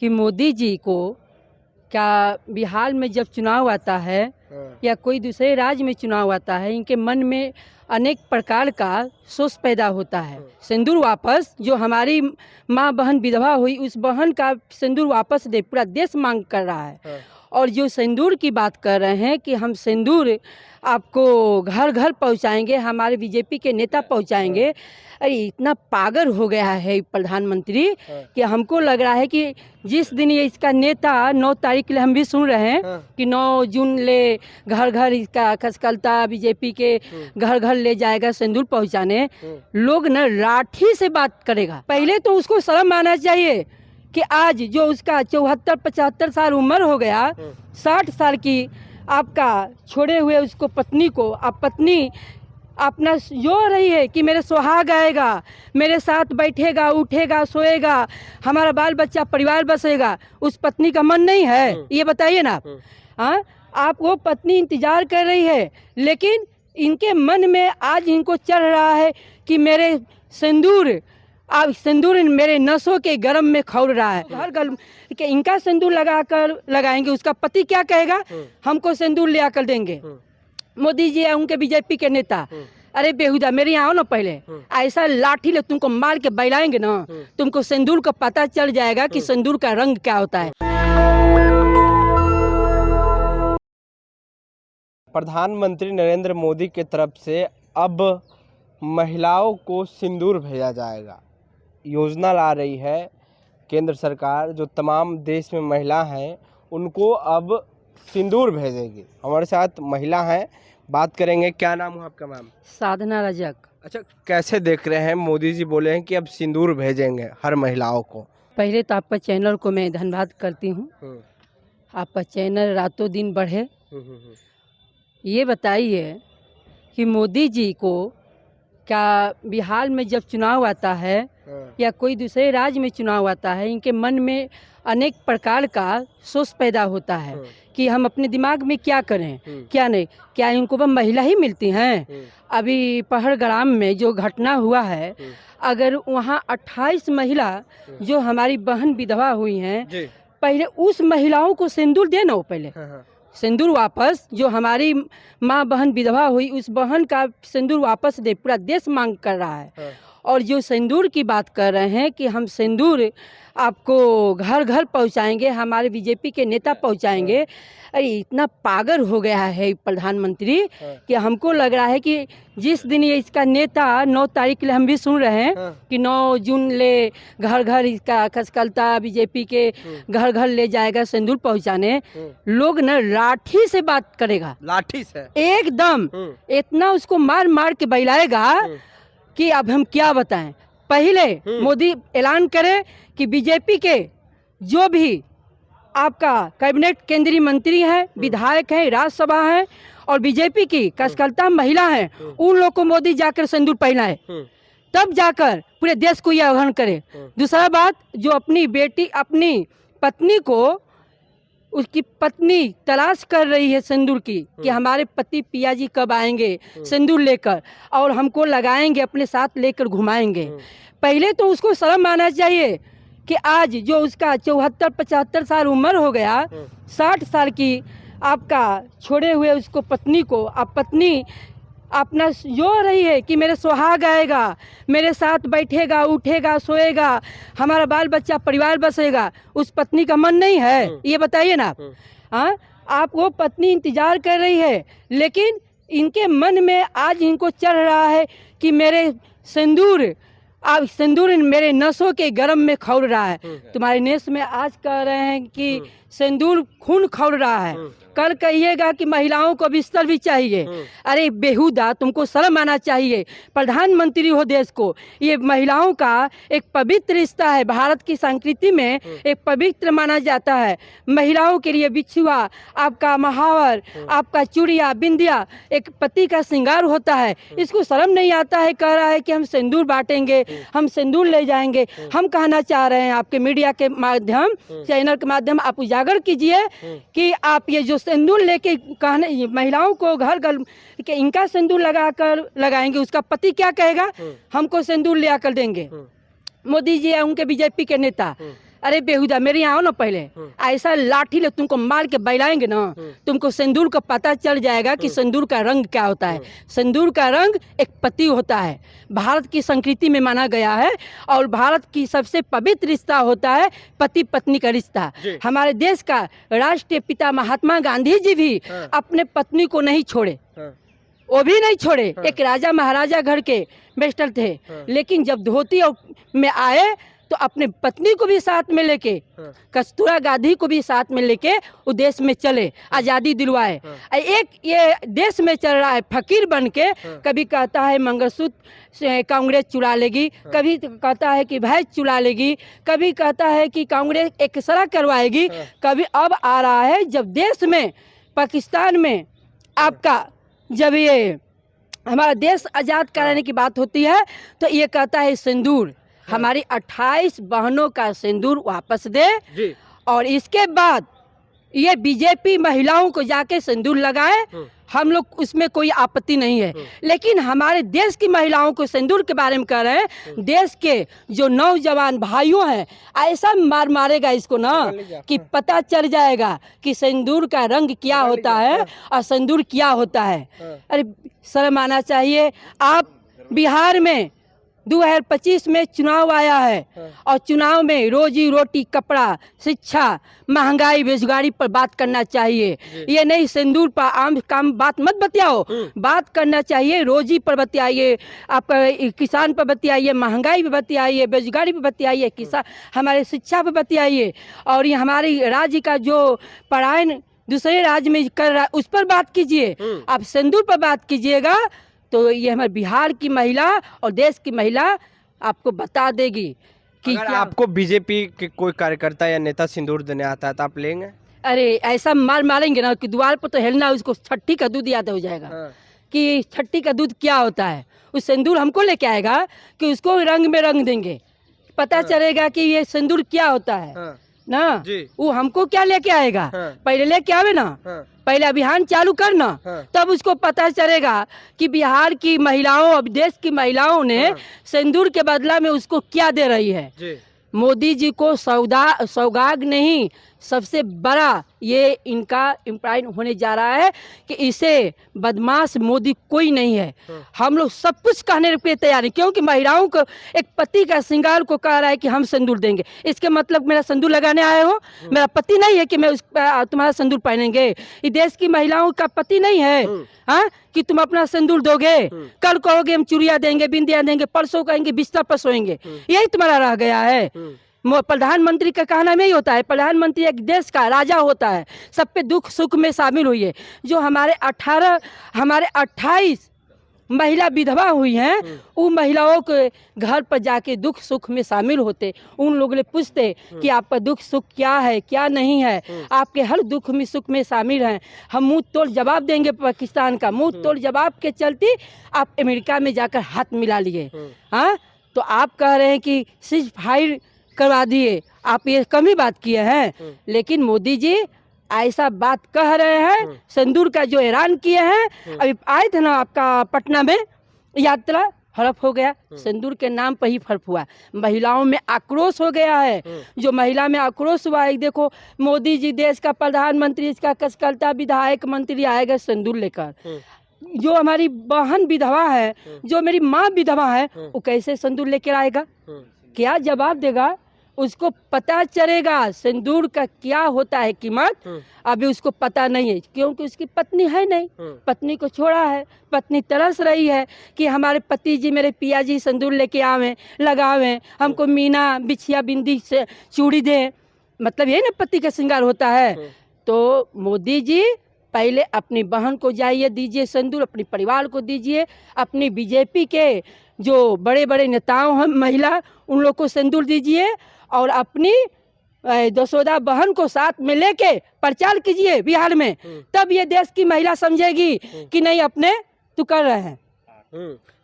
कि मोदी जी को क्या बिहार में जब चुनाव आता है या कोई दूसरे राज्य में चुनाव आता है, इनके मन में अनेक प्रकार का सोच पैदा होता है। सिंदूर वापस, जो हमारी माँ बहन विधवा हुई उस बहन का सिंदूर वापस दे, पूरा देश मांग कर रहा है। और जो सिंदूर की बात कर रहे हैं कि हम सिंदूर आपको घर घर पहुंचाएंगे, हमारे बीजेपी के नेता पहुंचाएंगे। अरे इतना पागल हो गया है प्रधानमंत्री कि हमको लग रहा है कि जिस दिन ये इसका नेता 9 तारीख के लिए हम भी सुन रहे हैं कि 9 जून ले घर घर इसका खसकलता बीजेपी के घर घर ले जाएगा सिंदूर पहुंचाने, लोग न लाठी से बात करेगा। पहले तो उसको शर्म आना चाहिए कि आज जो उसका 74-75 साल उम्र हो गया, 60 साल की आपका छोड़े हुए उसको पत्नी को, अब पत्नी अपना जो रही है कि मेरे सुहाग आएगा, मेरे साथ बैठेगा, उठेगा, सोएगा, हमारा बाल बच्चा परिवार बसेगा, उस पत्नी का मन नहीं है? ये बताइए ना आप। हाँ, आप वो पत्नी इंतजार कर रही है, लेकिन इनके मन में आज इनको चढ़ रहा है कि मेरे सिंदूर, अब सिंदूर मेरे नसों के गर्म में खौल रहा है। हर गल कि इनका सिंदूर लगाएंगे, उसका पति क्या कहेगा? हमको सिंदूर ले आकर देंगे। मोदी जी है उनके बीजेपी के नेता। अरे बेहुदा, मेरे यहाँ आओ ना, पहले ऐसा लाठी ले तुमको मार के बैलाएंगे ना, तुमको सिंदूर का पता चल जाएगा कि सिंदूर का रंग क्या होता है। प्रधानमंत्री नरेंद्र मोदी की तरफ से अब महिलाओं को सिंदूर भेजा जाएगा। योजना ला रही है केंद्र सरकार, जो तमाम देश में महिला हैं उनको अब सिंदूर भेजेगी। हमारे साथ महिला हैं, बात करेंगे। क्या नाम है आपका मैम? साधना रजक। अच्छा, कैसे देख रहे हैं, मोदी जी बोले हैं कि अब सिंदूर भेजेंगे हर महिलाओं को? पहले तो आपका चैनल को मैं धन्यवाद करती हूँ, आपका चैनल रातों दिन बढ़े। ये बताइए कि मोदी जी को क्या बिहार में जब चुनाव आता है या कोई दूसरे राज्य में चुनाव आता है, इनके मन में अनेक प्रकार का सोच पैदा होता है कि हम अपने दिमाग में क्या करें, क्या नहीं। क्या इनको बस महिला ही मिलती हैं? अभी पहलगाम में जो घटना हुआ है, अगर वहाँ 28 महिला जो हमारी बहन विधवा हुई हैं, पहले उस महिलाओं को सिंदूर देना हो, पहले सिंदूर वापस, जो हमारी माँ बहन विधवा हुई उस बहन का सिंदूर वापस दे, पूरा देश मांग कर रहा है। और जो सिंदूर की बात कर रहे हैं कि हम सिंदूर आपको घर घर पहुंचाएंगे, हमारे बीजेपी के नेता पहुंचाएंगे। अरे इतना पागल हो गया है प्रधानमंत्री कि हमको लग रहा है कि जिस दिन ये इसका नेता 9 तारीख के लिए हम भी सुन रहे हैं कि 9 जून ले घर घर इसका खसकलता बीजेपी के घर घर ले जाएगा सिंदूर पहुंचाने, लोग न लाठी से बात करेगा। लाठी से एकदम इतना उसको मार मार के बैलाएगा कि अब हम क्या बताएं। पहले मोदी ऐलान करे कि बीजेपी के जो भी आपका कैबिनेट केंद्रीय मंत्री हैं, विधायक हैं, राज्यसभा हैं और बीजेपी की कार्यकर्ता महिला हैं, उन लोग को मोदी जाकर सिंदूर पहनाए, तब जाकर पूरे देश को यह आह्वान करे। दूसरा बात, जो अपनी बेटी, अपनी पत्नी को, उसकी पत्नी तलाश कर रही है सिंदूर की कि हमारे पति पिया जी कब आएंगे सिंदूर लेकर और हमको लगाएंगे, अपने साथ लेकर घुमाएंगे। पहले तो उसको शर्म आना चाहिए कि आज जो उसका 74-75 साल उम्र हो गया, 60 साल की आपका छोड़े हुए उसको पत्नी को, अब पत्नी अपना जो रही है कि मेरे सुहाग आएगा, मेरे साथ बैठेगा, उठेगा, सोएगा, हमारा बाल बच्चा परिवार बसेगा, उस पत्नी का मन नहीं है? ये बताइए ना आप। हाँ, आप वो पत्नी इंतजार कर रही है, लेकिन इनके मन में आज इनको चढ़ रहा है कि मेरे सिंदूर, अब सिंदूर मेरे नसों के गर्म में खौल रहा है। तुम्हारे नेस में आज कह रहे हैं कि सिंदूर खून खौल रहा है, कल कहिएगा कि महिलाओं को बिस्तर भी चाहिए। अरे बेहुदा, तुमको शर्म आना चाहिए। प्रधानमंत्री हो देश को, ये महिलाओं का एक पवित्र रिश्ता है, भारत की संस्कृति में एक पवित्र माना जाता है। महिलाओं के लिए बिछुआ, आपका महावर, आपका चूड़िया, बिंदिया एक पति का श्रृंगार होता है। इसको शर्म नहीं आता है, कह रहा है कि हम सिंदूर बांटेंगे, हम सिंदूर ले जाएंगे। हम कहना चाह रहे हैं आपके मीडिया के माध्यम, चैनल के माध्यम, आप उजागर कीजिए कि आप ये जो सिंदूर लेके कहने महिलाओं को घर घर कि इनका सिंदूर लगाएंगे, उसका पति क्या कहेगा? हमको सिंदूर ले आकर देंगे। मोदी जी है उनके बीजेपी के नेता। अरे बेहुदा, मेरे यहाँ आओ ना पहले, ऐसा लाठी ले तुमको मार के बैलाएंगे ना, तुमको सिंदूर का पता चल जाएगा कि सिंदूर का रंग क्या होता है। सिंदूर का रंग एक पति होता है, भारत की संस्कृति में माना गया है, और भारत की सबसे पवित्र रिश्ता होता है पति पत्नी का रिश्ता। हमारे देश का राष्ट्रीय पिता महात्मा गांधी जी भी अपने पत्नी को नहीं छोड़े, वो भी नहीं छोड़े। एक राजा महाराजा घर के बेस्टर थे, लेकिन जब धोती में आए तो अपने पत्नी को भी साथ में लेके, कस्तूरा गांधी को भी साथ में लेके वो देश में चले, आज़ादी दिलवाए। एक ये देश में चल रहा है फकीर बन के, कभी कहता है मंगलसूत्र से कांग्रेस चुरा लेगी, कभी कहता है कि भैंस चुरा लेगी, कभी कहता है कि कांग्रेस एक्सरा करवाएगी, कभी अब आ रहा है जब देश में पाकिस्तान में आपका जब ये हमारा देश आज़ाद कराने की बात होती है तो ये कहता है सिंदूर, हमारी 28 बहनों का सिंदूर वापस दे जी। और इसके बाद ये बीजेपी महिलाओं को जाके सिंदूर लगाए, हम लोग उसमें कोई आपत्ति नहीं है। लेकिन हमारे देश की महिलाओं को सिंदूर के बारे में कह रहे हैं, देश के जो नौजवान भाइयों हैं ऐसा मारेगा इसको ना कि पता चल जाएगा कि सिंदूर का रंग क्या होता है और सिंदूर क्या होता है। अरे शर्म आना चाहिए। आप बिहार में 2025 में चुनाव आया है और चुनाव में रोजी रोटी, कपड़ा, शिक्षा, महंगाई, बेरोजगारी पर बात करना चाहिए। ये नहीं सिंदूर पर आम काम बात मत बतियाओ, बात करना चाहिए रोजी पर बतियाइए, आपका किसान पर बतियाइए, महंगाई पर बतियाइए, बेरोजगारी पर बतियाइए, किसान हमारे शिक्षा पर बतियाइए, और ये हमारी राज्य का जो पढ़ाई दूसरे राज्य में कर रहा है उस पर बात कीजिए। आप सिंदूर पर बात कीजिएगा तो ये हमारे बिहार की महिला और देश की महिला आपको बता देगी कि अगर आपको बीजेपी के कोई कार्यकर्ता या नेता सिंदूर देने आता है तो आप लेंगे? अरे ऐसा मारेंगे ना कि द्वार पर तो हिलना, उसको छट्टी का दूध याद हो जाएगा कि छट्टी का दूध क्या होता है। उस सिंदूर हमको लेके आएगा कि उसको रंग में रंग देंगे, पता चलेगा कि ये सिंदूर क्या होता है ना। वो हमको क्या लेके आएगा, पहले लेके आवे ना, पहले अभियान चालू करना, तब उसको पता चलेगा कि बिहार की महिलाओं और देश की महिलाओं ने सिंदूर के बदला में उसको क्या दे रही है। मोदी जी को सौगात नहीं, सबसे बड़ा ये इनका इम्प्राइन होने जा रहा है कि इसे बदमाश मोदी कोई नहीं है। हम लोग सब कुछ कहने पे तैयार हैं, क्योंकि महिलाओं को एक पति का श्रृंगार को कह रहा है कि हम सिंदूर देंगे। इसके मतलब मेरा सिंदूर लगाने आए हो, मेरा पति नहीं है कि मैं तुम्हारा सिंदूर पहनेंगे। ये देश की महिलाओं का पति नहीं है हाँ कि तुम अपना सिंदूर दोगे, कल कहोगे हम चूड़िया देंगे, बिंदिया देंगे, परसों कहेंगे बिस्तर पर सोएंगे, यही तुम्हारा रह गया है। प्रधानमंत्री का कहना में ही होता है, प्रधानमंत्री एक देश का राजा होता है, सब पे दुख सुख में शामिल हुई है। जो हमारे 28 महिला विधवा हुई हैं, उन महिलाओं के घर पर जाके दुख सुख में शामिल होते, उन लोगों ने पूछते कि आपका दुख सुख क्या है क्या नहीं है, आपके हर दुख में सुख में शामिल हैं। हम मुंह तोड़ जवाब देंगे पाकिस्तान का, मुंह तोड़ जवाब के चलते आप अमेरिका में जाकर हाथ मिला लिए। हाँ तो आप कह रहे हैं कि सीज फायर करवा दिए, आप ये कम ही बात किए हैं। लेकिन मोदी जी ऐसा बात कह रहे हैं, सिंदूर का जो ऐलान किए हैं, अभी आए थे ना आपका पटना में यात्रा, हड़प हो गया, सिंदूर के नाम पर ही फर्क हुआ। महिलाओं में आक्रोश हो गया है। जो महिला में आक्रोश हुआ है, देखो मोदी जी देश का प्रधानमंत्री, इसका कसकलता विधायक मंत्री आएगा सिंदूर लेकर। जो हमारी बहन विधवा है, जो मेरी माँ विधवा है, वो कैसे सिंदूर लेकर आएगा, क्या जवाब देगा? उसको पता चलेगा सिंदूर का क्या होता है कीमत, अभी उसको पता नहीं है, क्योंकि उसकी पत्नी है नहीं, पत्नी को छोड़ा है। पत्नी तरस रही है कि हमारे पति जी, मेरे पिया जी सिंदूर लेके आवे, लगावे, हमको मीना बिछिया बिंदी से चूड़ी दे, मतलब यही ना पति का श्रृंगार होता है। तो मोदी जी पहले अपनी बहन को जाइए दीजिए सिंदूर, अपने परिवार को दीजिए, अपनी बीजेपी के जो बड़े बड़े नेताओं हैं महिला, उन लोग को सिंदूर दीजिए, और अपनी दसोदा बहन को साथ में लेके प्रचार कीजिए बिहार में, तब ये देश की महिला समझेगी कि नहीं अपने तो कर रहे हैं।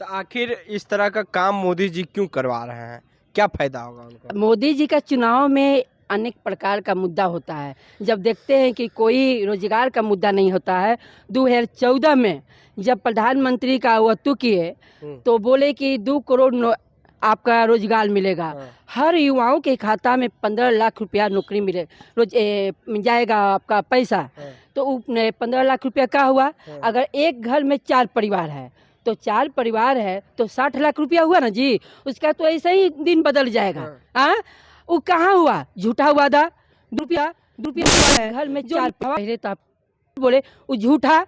तो आखिर इस तरह का काम मोदी जी क्यों करवा रहे हैं, क्या फायदा होगा उनका? मोदी जी का चुनाव में अनेक प्रकार का मुद्दा होता है। जब देखते हैं कि कोई रोजगार का मुद्दा नहीं होता है, 2014 में जब प्रधानमंत्री का वतु किए तो बोले कि 2 करोड़ आपका रोजगार मिलेगा। हाँ। हर युवाओं के खाता में 15 लाख रुपया नौकरी मिले रोज जाएगा आपका पैसा। हाँ। तो 15 लाख रुपया का हुआ, हाँ। अगर एक घर में 4 परिवार है तो 4 परिवार है तो 60 लाख रुपया हुआ ना जी। उसका तो ऐसे ही दिन बदल जाएगा। हाँ, वो कहाँ हुआ, झूठा वादा। रुपया है घर में 4 पहले तो आप बोले वो झूठा।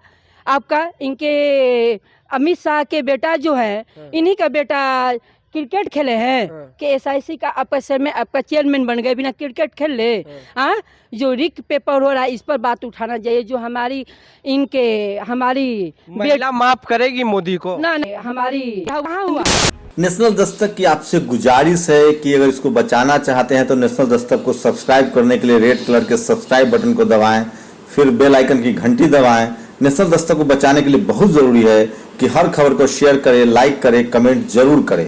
आपका इनके अमित शाह के बेटा जो है, इन्हीं का बेटा क्रिकेट खेले हैं कि SIC का आपका सर में आपका चेयरमैन बन गए, बिना क्रिकेट खेल ले। हाँ, जो रिक पेपर हो रहा है इस पर बात उठाना चाहिए। जो हमारी महिला माफ करेगी मोदी को? ना हमारी कहाँ हुआ। नेशनल दस्तक की आपसे गुजारिश है कि अगर इसको बचाना चाहते हैं तो नेशनल दस्तक को सब्सक्राइब करने के लिए रेड कलर के सब्सक्राइब बटन को दबाएं, फिर बेल आइकन की घंटी दबाएं। नेशनल दस्तक को बचाने के लिए बहुत जरूरी है कि हर खबर को शेयर करें, लाइक करें, कमेंट जरूर करें।